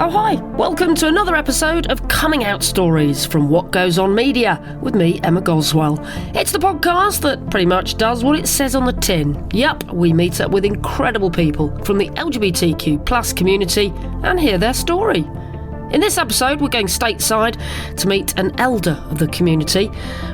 Oh hi, welcome to another episode of Coming Out Stories from What Goes On Media with me, Emma Goswell. It's the podcast that pretty much does what it says on the tin. Yup, we meet up with incredible people from the LGBTQ plus community and hear their story. In this episode, we're going stateside to meet an elder of the community.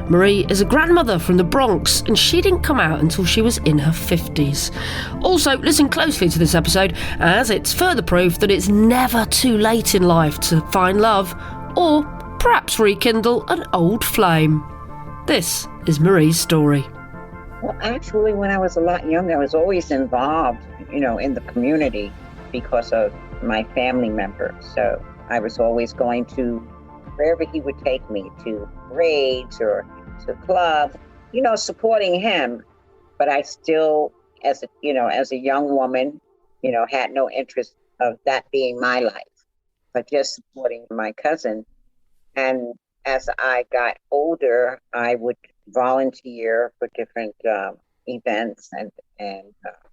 Marie is a grandmother from the Bronx, and she didn't come out until she was in her 50s. Also, listen closely to this episode, as it's further proof that it's never too late in life to find love, or perhaps rekindle an old flame. This is Marie's story. Well, actually, when I was a lot younger, I was always involved, in the community because of my family members. So I was always going to wherever he would take me, to parades or to clubs, supporting him. But I still, as a young woman, had no interest of that being my life, but just supporting my cousin. And as I got older, I would volunteer for different events, and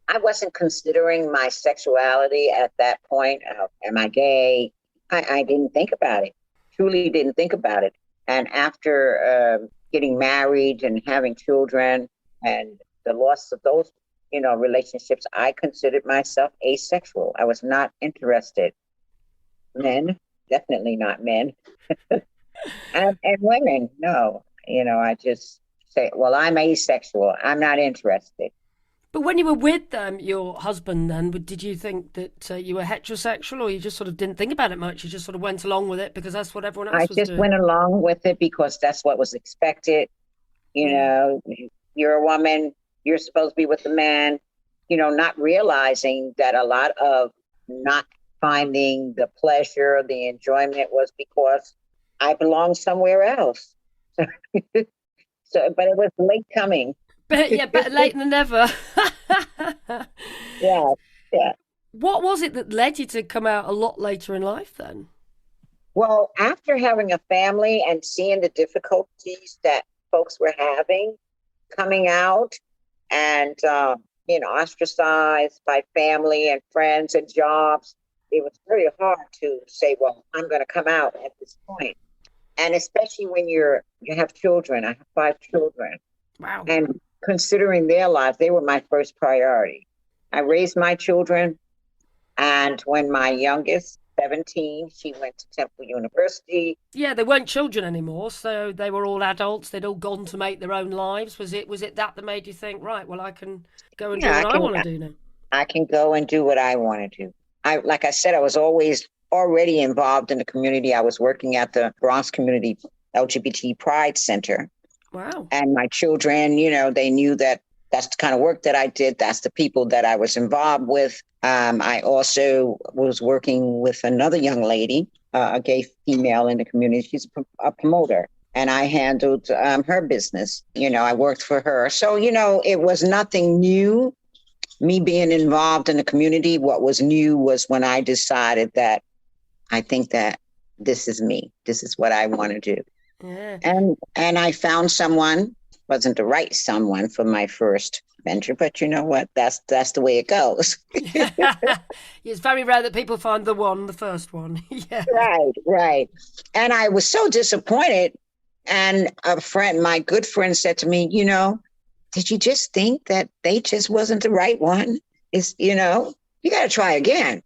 I wasn't considering my sexuality at that point. Am I gay? I didn't think about it, truly didn't think about it. And after getting married and having children and the loss of those, relationships, I considered myself asexual. I was not interested. Men, definitely not men. and women, no. I just say, well, I'm asexual. I'm not interested. But when you were with your husband then, did you think that you were heterosexual, or you just sort of didn't think about it much? You just sort of went along with it because that's what everyone else was doing? I just went along with it because that's what was expected. You're a woman, you're supposed to be with a man, not realizing that a lot of not finding the pleasure, the enjoyment was because I belonged somewhere else. But it was late coming. Better late than never. Yeah. What was it that led you to come out a lot later in life then? Well, after having a family and seeing the difficulties that folks were having, coming out and, ostracized by family and friends and jobs, it was very hard to say, well, I'm going to come out at this point. And especially when you have children. I have 5 children. Wow. And considering their lives, they were my first priority. I raised my children, and when my youngest, 17, she went to Temple University. Yeah, they weren't children anymore, so they were all adults. They'd all gone to make their own lives. Was it that made you think, right, well, I can go and do what I want to do now? I can go and do what I want to do. Like I said, I was always already involved in the community. I was working at the Bronx Community LGBT Pride Center. Wow. And my children, they knew that that's the kind of work that I did. That's the people that I was involved with. I also was working with another young lady, a gay female in the community. She's a promoter. And I handled her business. I worked for her. So, it was nothing new. Me being involved in the community, what was new was when I decided that I think that this is me. This is what I want to do. Yeah. And I found someone, wasn't the right someone for my first venture, but you know what? That's the way it goes. It's very rare that people find the first one. Yeah. Right. And I was so disappointed. And my good friend said to me, did you just think that they just wasn't the right one? You got to try again.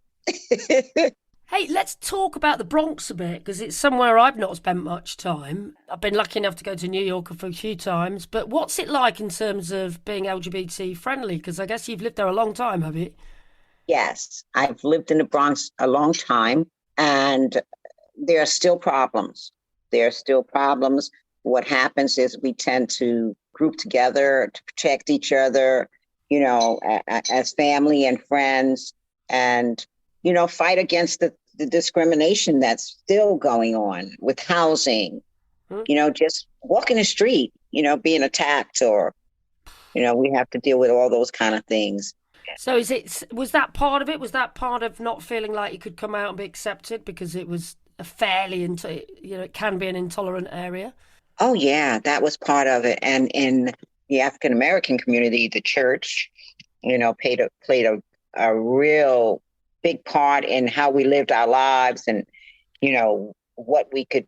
Hey, let's talk about the Bronx a bit, because it's somewhere I've not spent much time. I've been lucky enough to go to New York a few times, but what's it like in terms of being LGBT friendly? Because I guess you've lived there a long time, have you? Yes, I've lived in the Bronx a long time, and there are still problems. What happens is we tend to group together to protect each other, as family and friends, and fight against the discrimination that's still going on with housing, just walking the street, being attacked, or, we have to deal with all those kind of things. So was that part of it? Was that part of not feeling like you could come out and be accepted because it was a fairly, it can be an intolerant area? Oh, yeah, that was part of it. And in the African-American community, the church, played a real big part in how we lived our lives and, what we could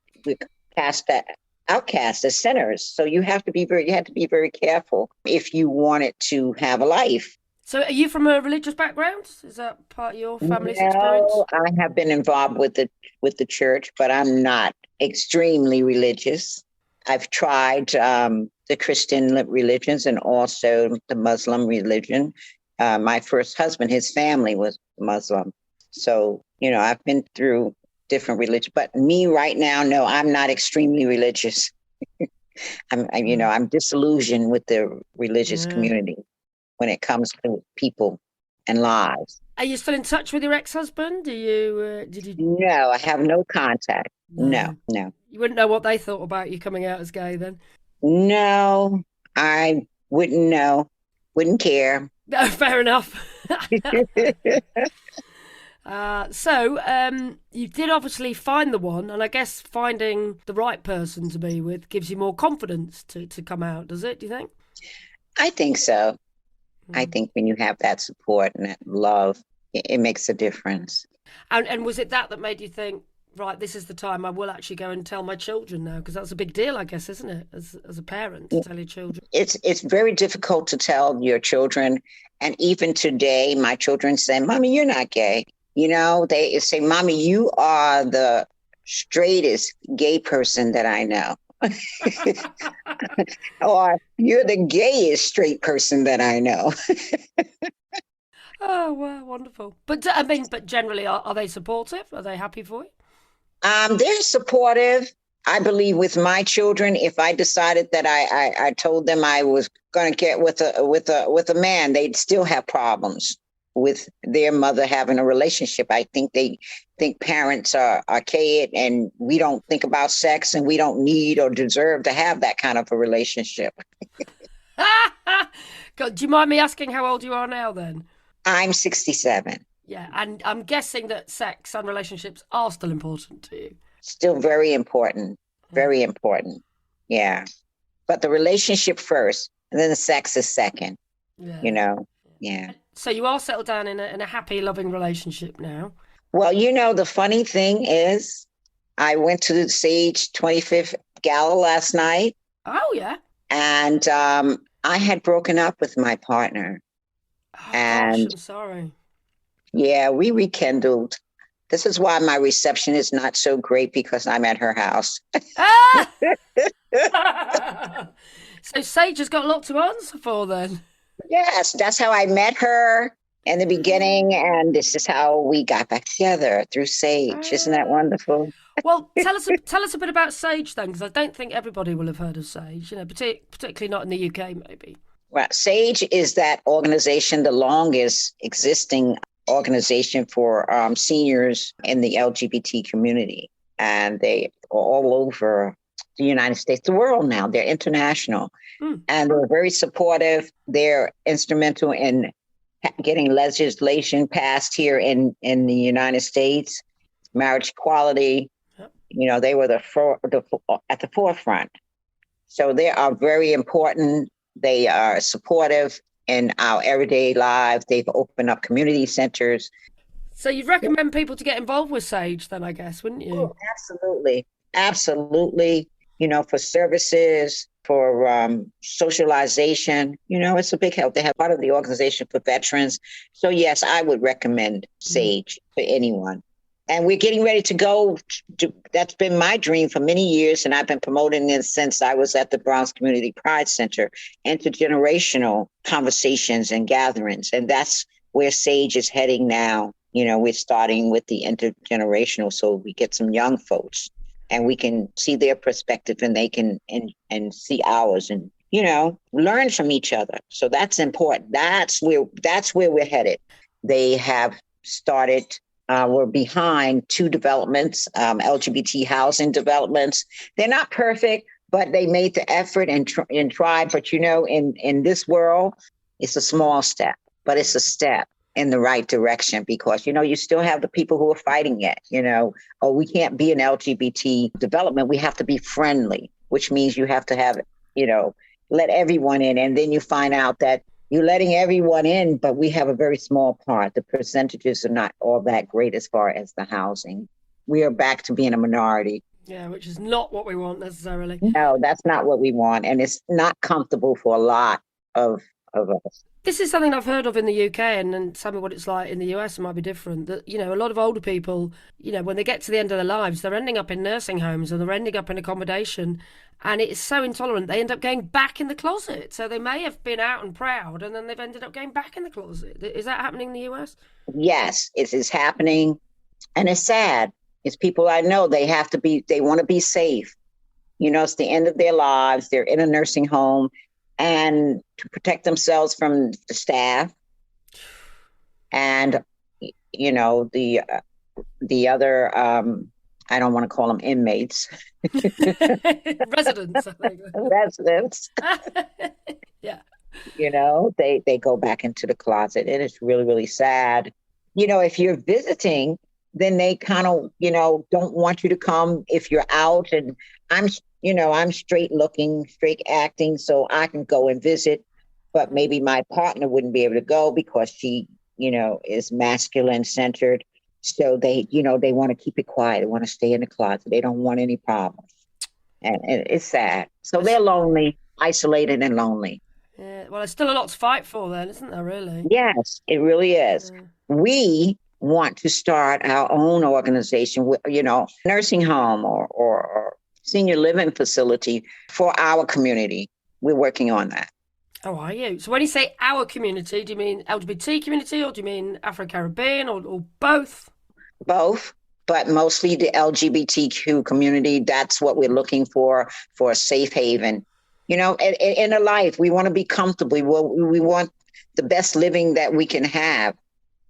cast that outcast as sinners. So you had to be very careful if you wanted to have a life. So are you from a religious background? Is that part of your family's experience? No, I have been involved with the church, but I'm not extremely religious. I've tried the Christian religions and also the Muslim religion. My first husband, his family was Muslim. So, I've been through different religions, but me right now, no, I'm not extremely religious. I'm disillusioned with the religious community when it comes to people and lives. Are you still in touch with your ex-husband? Did you? No, I have no contact. No. You wouldn't know what they thought about you coming out as gay then? No, I wouldn't know. Wouldn't care. No, fair enough. So you did obviously find the one, and I guess finding the right person to be with gives you more confidence to come out, does it, do you think? I think so. I think when you have that support and that love, it makes a difference. And was it that made you think, right, this is the time I will actually go and tell my children now? Because that's a big deal, I guess, isn't it, as a parent, to tell your children? It's very difficult to tell your children. And even today, my children say, Mommy, you're not gay. They say, Mommy, you are the straightest gay person that I know. Or you're the gayest straight person that I know. Oh, wow, wonderful. But but generally, are they supportive? Are they happy for you? They're supportive. I believe with my children, if I decided that I told them I was going to get with a man, they'd still have problems with their mother having a relationship. I think they think parents are archaic and we don't think about sex and we don't need or deserve to have that kind of a relationship. God, do you mind me asking how old you are now then? I'm 67. Yeah, and I'm guessing that sex and relationships are still important to you. Still very important. Very important. Yeah. But the relationship first, and then the sex is second. Yeah. Yeah. So you are settled down in a happy, loving relationship now. Well, the funny thing is, I went to the Sage 25th Gala last night. Oh, yeah. And I had broken up with my partner. Oh, and gosh, I'm sorry. Yeah, we rekindled. This is why my reception is not so great, because I'm at her house. So Sage has got a lot to answer for then. Yes, that's how I met her in the beginning. And this is how we got back together, through Sage. Isn't that wonderful? Well, tell us a bit about Sage then, because I don't think everybody will have heard of Sage, particularly not in the UK, maybe. Well, Sage is that organization, the longest existing organization for seniors in the LGBT community. And they are all over the United States, the world now. They're international. And they're very supportive. They're instrumental in getting legislation passed here in the United States, marriage equality. Yep. They were at the forefront. So they are very important. They are supportive in our everyday lives. They've opened up community centers. So you'd recommend people to get involved with Sage then, I guess, wouldn't you? Oh, absolutely. Absolutely. For services, for socialization, it's a big help. They have part of the organization for veterans. So yes, I would recommend Sage for anyone. And we're getting ready to go. That's been my dream for many years. And I've been promoting this since I was at the Bronx Community Pride Center, intergenerational conversations and gatherings. And that's where Sage is heading now. We're starting with the intergenerational, so we get some young folks and we can see their perspective and they can and see ours and, learn from each other. So that's important. That's where we're headed. They have started. We're behind 2 developments, LGBT housing developments. They're not perfect, but they made the effort and tried. But, in this world, it's a small step, but it's a step in the right direction, because, you still have the people who are fighting it, we can't be an LGBT development. We have to be friendly, which means you have to have, let everyone in. And then you find out that You're letting everyone in, but we have a very small part. The percentages are not all that great as far as the housing. We are back to being a minority. Yeah, which is not what we want necessarily. No, that's not what we want. And it's not comfortable for a lot of us. This is something I've heard of in the UK, and tell me what it's like in the US. It might be different. That, a lot of older people, when they get to the end of their lives, they're ending up in nursing homes and they're ending up in accommodation, and it's so intolerant they end up going back in the closet. So they may have been out and proud, and then they've ended up going back in the closet. Is that happening in the US? Yes, it is happening, and it's sad. It's people I know. They want to be safe. It's the end of their lives. They're in a nursing home, and to protect themselves from the staff and, the other, I don't want to call them inmates. Residents, I think. Residents. Yeah. They go back into the closet, and it's really, really sad. If you're visiting, then they kind of, don't want you to come if you're out. And I'm straight looking, straight acting, so I can go and visit. But maybe my partner wouldn't be able to go because she, is masculine centered. So they want to keep it quiet. They want to stay in the closet. They don't want any problems. And it's sad. So they're lonely, isolated and lonely. Yeah. Well, there's still a lot to fight for then, isn't there, really? Yes, it really is. Yeah. We want to start our own organization, nursing home or senior living facility for our community. We're working on that. Oh, are you? So when you say our community, do you mean LGBT community, or do you mean Afro-Caribbean, or both? Both, but mostly the LGBTQ community. That's what we're looking for a safe haven. In a life, we want to be comfortable. We want the best living that we can have,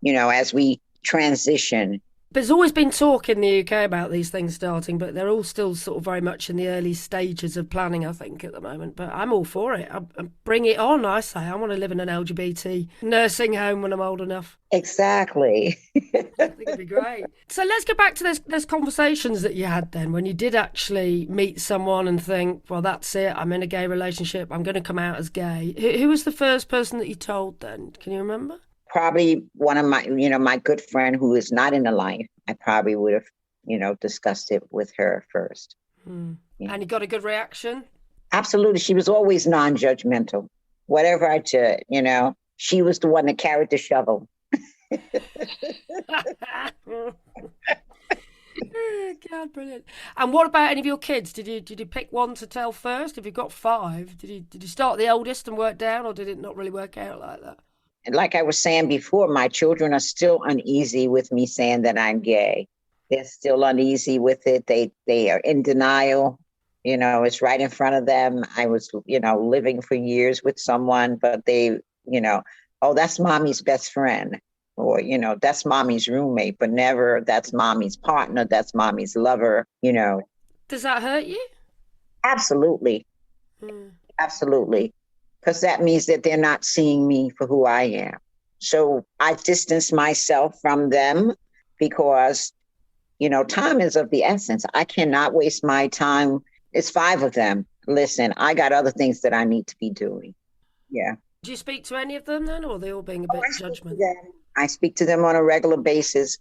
as we transition. There's always been talk in the UK about these things starting, but they're all still sort of very much in the early stages of planning, I think, at the moment. But I'm all for it. I bring it on, I say. I want to live in an LGBT nursing home when I'm old enough. Exactly. I think it'd be great. So let's get back to those conversations that you had then, when you did actually meet someone and think, well, that's it. I'm in a gay relationship. I'm going to come out as gay. Who was the first person that you told then? Can you remember? Probably one of my, my good friend who is not in the life. I probably would have, discussed it with her first. Yeah. And you got a good reaction? Absolutely. She was always non-judgmental. Whatever I did, she was the one that carried the shovel. God, brilliant. And what about any of your kids? Did you pick one to tell first? If you've got 5, did you start the oldest and work down, or did it not really work out like that? Like I was saying before, my children are still uneasy with me saying that I'm gay. They're still uneasy with it. They are in denial. It's right in front of them. I was, living for years with someone, but they, oh, that's mommy's best friend. Or, that's mommy's roommate, but never that's mommy's partner. That's mommy's lover, Does that hurt you? Absolutely. Absolutely. Because that means that they're not seeing me for who I am. So I distance myself from them because, time is of the essence. I cannot waste my time. It's 5 of them. Listen, I got other things that I need to be doing. Yeah. Do you speak to any of them then, or are they all being a bit judgmental? I speak to them on a regular basis.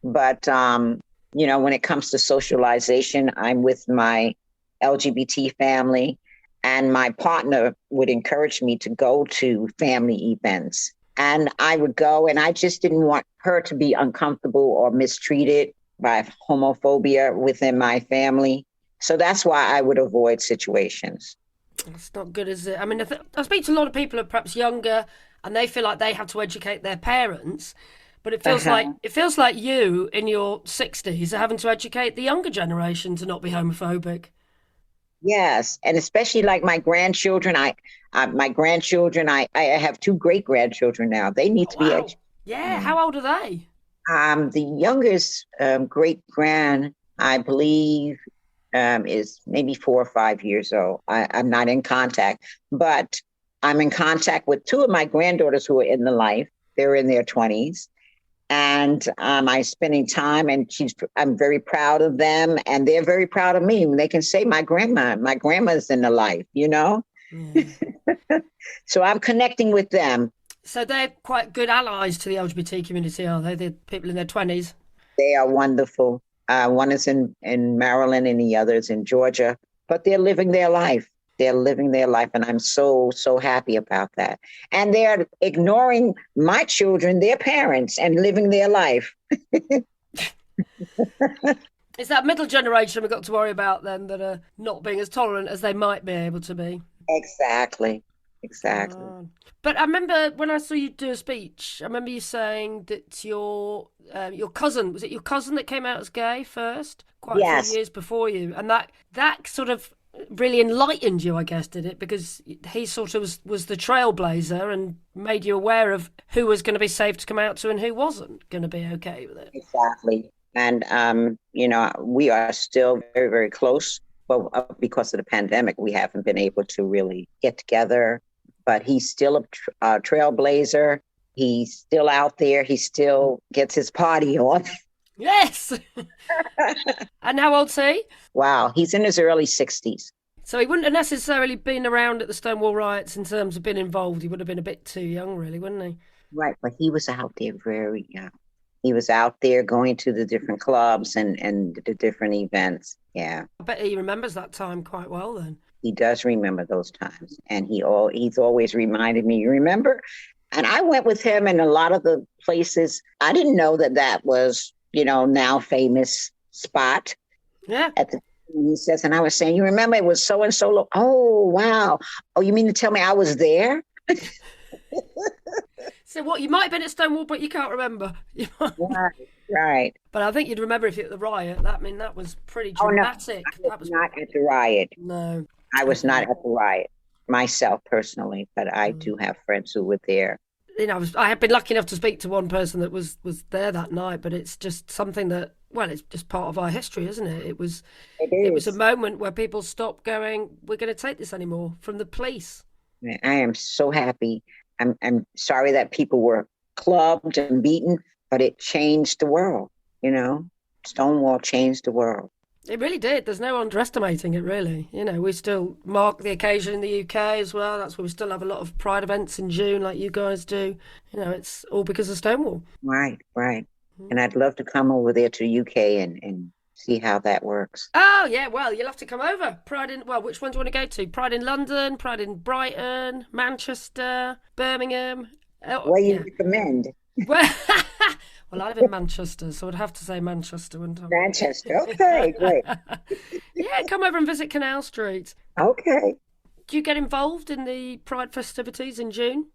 But, when it comes to socialization, I'm with my LGBT family. And my partner would encourage me to go to family events. And I would go, and I just didn't want her to be uncomfortable or mistreated by homophobia within my family. So that's why I would avoid situations. It's not good, is it? I mean, I speak to a lot of people who are perhaps younger, and they feel like they have to educate their parents. But it feels like you in your 60s are having to educate the younger generation to not be homophobic. Yes, and especially like my grandchildren. I have 2 great grandchildren now. They need to be educated. Yeah, how old are they? The youngest great grand, I believe, is maybe 4 or 5 years old. I'm not in contact, but I'm in contact with 2 of my granddaughters who are in the life. They're in their 20s. And I'm spending time, and I'm very proud of them, and they're very proud of me. They can say my grandma's in the life, Yeah. So I'm connecting with them. So they're quite good allies to the LGBT community, are they? The people in their 20s. They are wonderful. One is in Maryland and the other is in Georgia, but they're living their life. They're living their life. And I'm so, so happy about that. And they're ignoring my children, their parents, and living their life. It's that middle generation we've got to worry about then that are not being as tolerant as they might be able to be. Exactly. Exactly. But I remember when I saw you do a speech, I remember you saying that your cousin, was it your cousin that came out as gay first, quite a few Yes. years before you, and that sort of really enlightened you, I guess, did it? Because he sort of was the trailblazer and made you aware of who was going to be safe to come out to and who wasn't going to be okay with it. Exactly. And, we are still very, very close. Well, because of the pandemic, we haven't been able to really get together. But he's still a trailblazer. He's still out there. He still gets his party on. Yes. And how old's he? Wow. He's in his early 60s. So he wouldn't have necessarily been around at the Stonewall riots in terms of being involved. He would have been a bit too young, really, wouldn't he? Right. But he was out there very young. He was out there going to the different clubs and the different events. Yeah. I bet he remembers that time quite well then. He does remember those times. And he's always reminded me, you remember? And I went with him in a lot of the places. I didn't know that was, now famous spot. Yeah. He says, and I was saying, you remember it was so and so. Oh, wow. Oh, you mean to tell me I was there? So what, you might have been at Stonewall, but you can't remember. Right, right. But I think you'd remember if you're at the riot. That was pretty Oh, no, dramatic. I was not at the riot. No. I was not at the riot myself personally, but I do have friends who were there. I have been lucky enough to speak to one person that was there that night, but it's just something that, well, it's just part of our history, isn't it? It was a moment where people stopped going, we're going to take this anymore from the police. I am so happy. I'm sorry that people were clubbed and beaten, but it changed the world, Stonewall changed the world. It really did. There's no underestimating it, really. We still mark the occasion in the UK as well. That's where we still have a lot of pride events in June like you guys do. It's all because of Stonewall. Right, right. And I'd love to come over there to the UK and see how that works. Oh, yeah, well, you'll have to come over. Which one do you want to go to? Pride in London, Pride in Brighton, Manchester, Birmingham. What do you recommend? Well, I live in Manchester, so I'd have to say Manchester, wouldn't I? Manchester, okay, great. Yeah, come over and visit Canal Street. Okay. Do you get involved in the Pride festivities in June?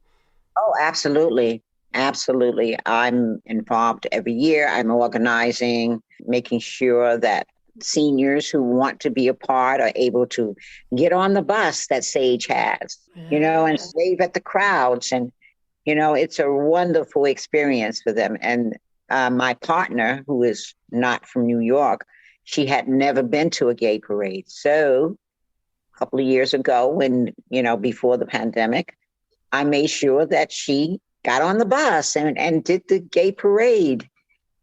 Oh, absolutely. Absolutely. I'm involved every year. I'm organizing, making sure that seniors who want to be a part are able to get on the bus that Sage has, and wave at the crowds. And, it's a wonderful experience for them. And my partner, who is not from New York, she had never been to a gay parade. So a couple of years ago when, before the pandemic, I made sure that she got on the bus and did the gay parade.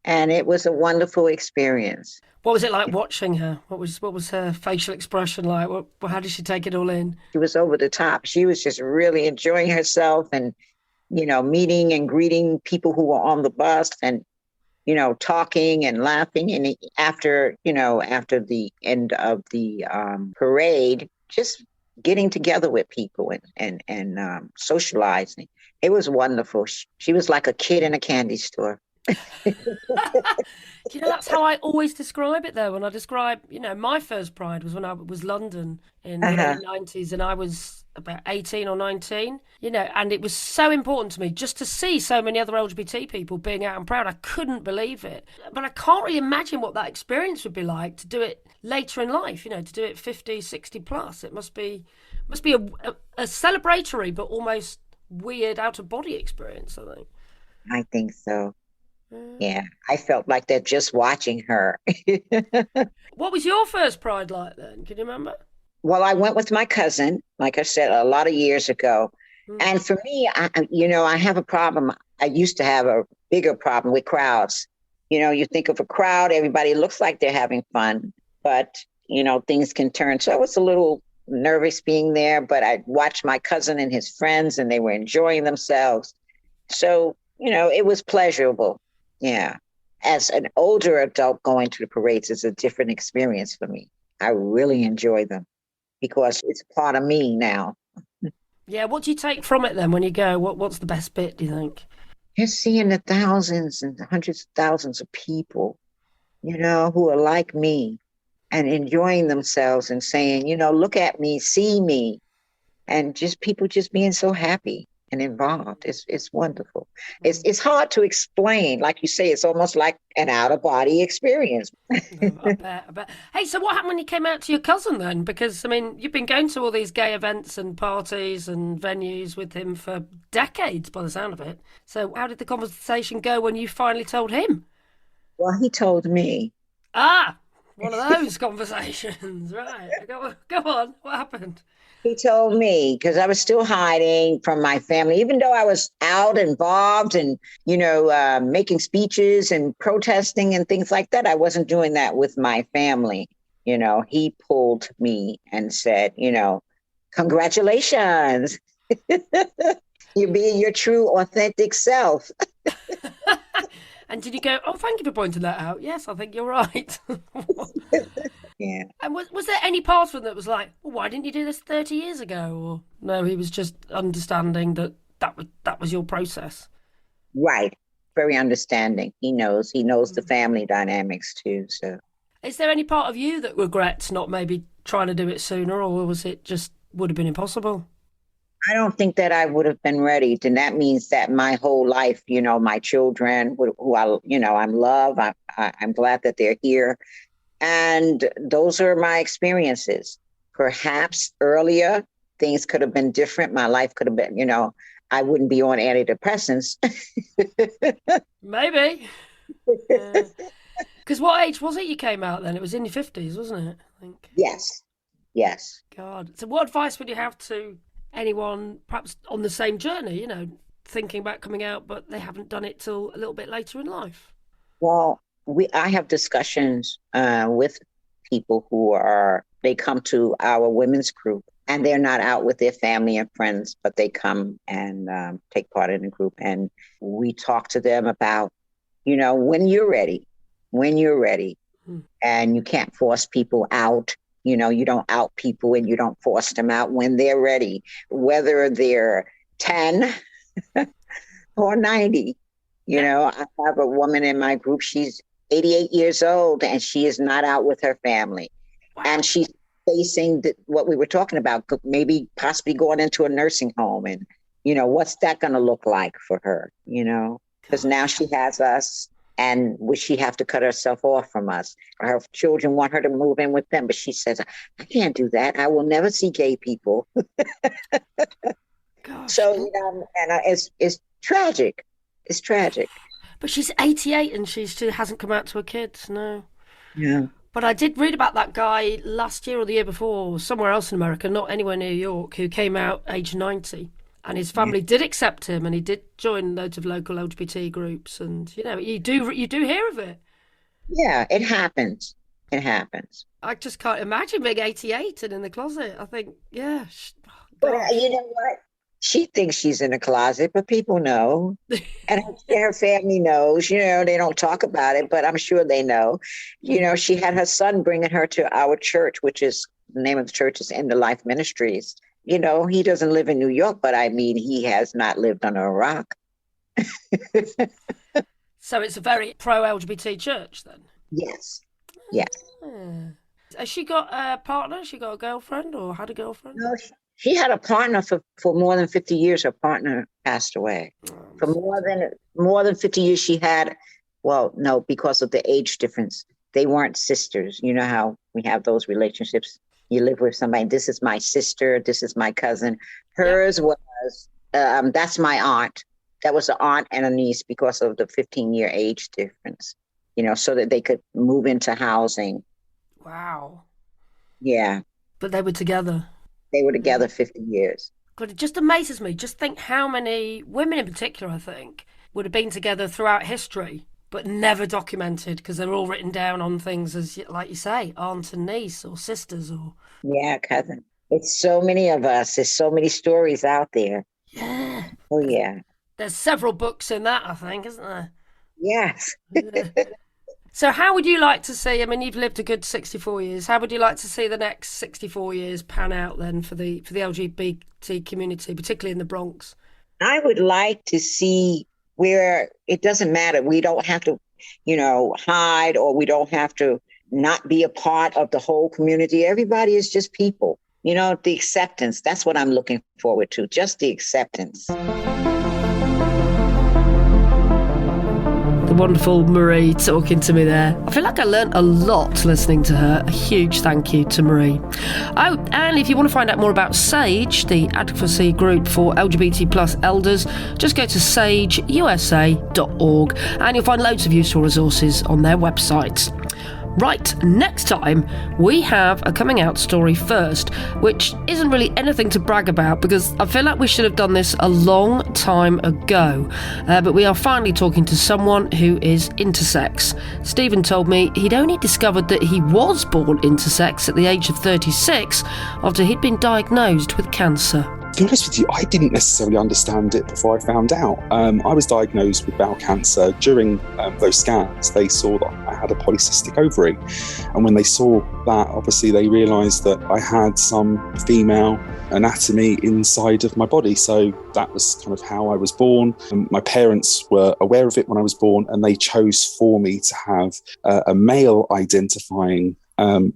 And it was a wonderful experience. What was it like watching her? What was her facial expression like? How did she take it all in? She was over the top. She was just really enjoying herself and, meeting and greeting people who were on the bus and, talking and laughing. And after the end of the parade, just getting together with people and socializing. It was wonderful. She was like a kid in a candy store. That's how I always describe it, though. When I describe, my first Pride was when I was London in the early 90s, and I was about 18 or 19, and it was so important to me just to see so many other LGBT people being out and proud. I couldn't believe it. But I can't really imagine what that experience would be like to do it later in life, to do it 50, 60 plus. It must be a celebratory but almost weird out-of-body experience, I think. I think so. Yeah, I felt like that just watching her. What was your first Pride like then? Can you remember? Well, I went with my cousin, like I said, a lot of years ago. And for me, I have a problem. I used to have a bigger problem with crowds. You think of a crowd, everybody looks like they're having fun, but, things can turn. So I was a little nervous being there, but I watched my cousin and his friends, and they were enjoying themselves. So, it was pleasurable. Yeah. As an older adult, going to the parades is a different experience for me. I really enjoy them because it's part of me now. Yeah, what do you take from it then when you go? What's the best bit, do you think? Just seeing the thousands and hundreds of thousands of people, who are like me and enjoying themselves and saying, look at me, see me, and just people just being so happy and involved. It's wonderful. It's hard to explain. Like you say, it's almost like an out of body experience. No, I bet. Hey, so what happened when you came out to your cousin then? Because, I mean, you've been going to all these gay events and parties and venues with him for decades by the sound of it. So how did the conversation go when you finally told him? Well, he told me. Ah, one of those conversations. Right. Go on. What happened? He told me because I was still hiding from my family, even though I was out involved and, making speeches and protesting and things like that. I wasn't doing that with my family. He pulled me and said, congratulations. You're being your true, authentic self. And did you go, oh, thank you for pointing that out? Yes, I think you're right. Yeah. And was there any part of him that was like, well, why didn't you do this 30 years ago? Or no, he was just understanding that was your process. Right. Very understanding. He knows the family dynamics too. So Is there any part of you that regrets not maybe trying to do it sooner, or was it just would have been impossible? I don't think that I would have been ready. And that means that my whole life, my children who I'm love, I'm glad that they're here. And those are my experiences. Perhaps earlier things could have been different. My life could have been, I wouldn't be on antidepressants. Maybe. Because what age was it you came out then? It was in your 50s, wasn't it? I think. Yes. Yes. God. So what advice would you have to anyone perhaps on the same journey, thinking about coming out, but they haven't done it till a little bit later in life? Well, I have discussions with people they come to our women's group and they're not out with their family and friends, but they come and take part in the group. And we talk to them about, when you're ready and you can't force people out. You don't out people and you don't force them out when they're ready, whether they're 10 or 90. I have a woman in my group. She's 88 years old and she is not out with her family. Wow. And she's facing what we were talking about, maybe possibly going into a nursing home. And, what's that going to look like for her, because now she has us. And would she have to cut herself off from us? Her children want her to move in with them, but she says, I can't do that. I will never see gay people. Gosh. So, it's tragic. It's tragic. But she's 88 and she still hasn't come out to her kids, no. Yeah. But I did read about that guy last year or the year before, somewhere else in America, not anywhere near York, who came out age 90. And his family did accept him, and he did join loads of local LGBT groups. And you do hear of it. Yeah, it happens. It happens. I just can't imagine being 88 and in the closet. I think, yeah. But you know what? She thinks she's in a closet, but people know. And her family knows, they don't talk about it, but I'm sure they know. She had her son bringing her to our church, which is the name of the church is In the Life Ministries. He doesn't live in New York, but I mean, he has not lived under a rock. So it's a very pro-LGBT church then? Yes. Yes. Has she got a partner? Has she got a girlfriend or had a girlfriend? No, she had a partner for more than 50 years. Her partner passed away. For more than 50 years she had, well, no, because of the age difference. They weren't sisters. You know how we have those relationships. You live with somebody. This is my sister. This is my cousin. Hers was, that's my aunt. That was an aunt and a niece because of the 15-year age difference, so that they could move into housing. Wow. Yeah. But they were together. They were together 50 years. God, it just amazes me. Just think how many women in particular, I think, would have been together throughout history, but never documented because they're all written down on things as, like you say, aunt and niece or sisters or... Yeah, cousin. It's so many of us. There's so many stories out there. Yeah. Oh, yeah. There's several books in that, I think, isn't there? Yes. Yeah. So how would you like to see, I mean, you've lived a good 64 years. How would you like to see the next 64 years pan out then for the LGBT community, particularly in the Bronx? I would like to see where it doesn't matter. We don't have to, hide, or we don't have to not be a part of the whole community. Everybody is just people. The acceptance. That's what I'm looking forward to. Just the acceptance. The wonderful Marie talking to me there. I feel like I learnt a lot listening to her. A huge thank you to Marie. Oh, and if you want to find out more about SAGE, the advocacy group for LGBT plus elders, just go to sageusa.org and you'll find loads of useful resources on their website. Right, next time we have a coming out story first, which isn't really anything to brag about because I feel like we should have done this a long time ago. But we are finally talking to someone who is intersex. Stephen told me he'd only discovered that he was born intersex at the age of 36 after he'd been diagnosed with cancer. To be honest with you, I didn't necessarily understand it before I found out. I was diagnosed with bowel cancer. During those scans, they saw that I had a polycystic ovary. And when they saw that, obviously they realised that I had some female anatomy inside of my body. So that was kind of how I was born. My parents were aware of it when I was born, and they chose for me to have a male identifying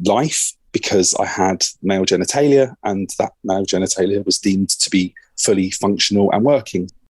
life, because I had male genitalia, and that male genitalia was deemed to be fully functional and working.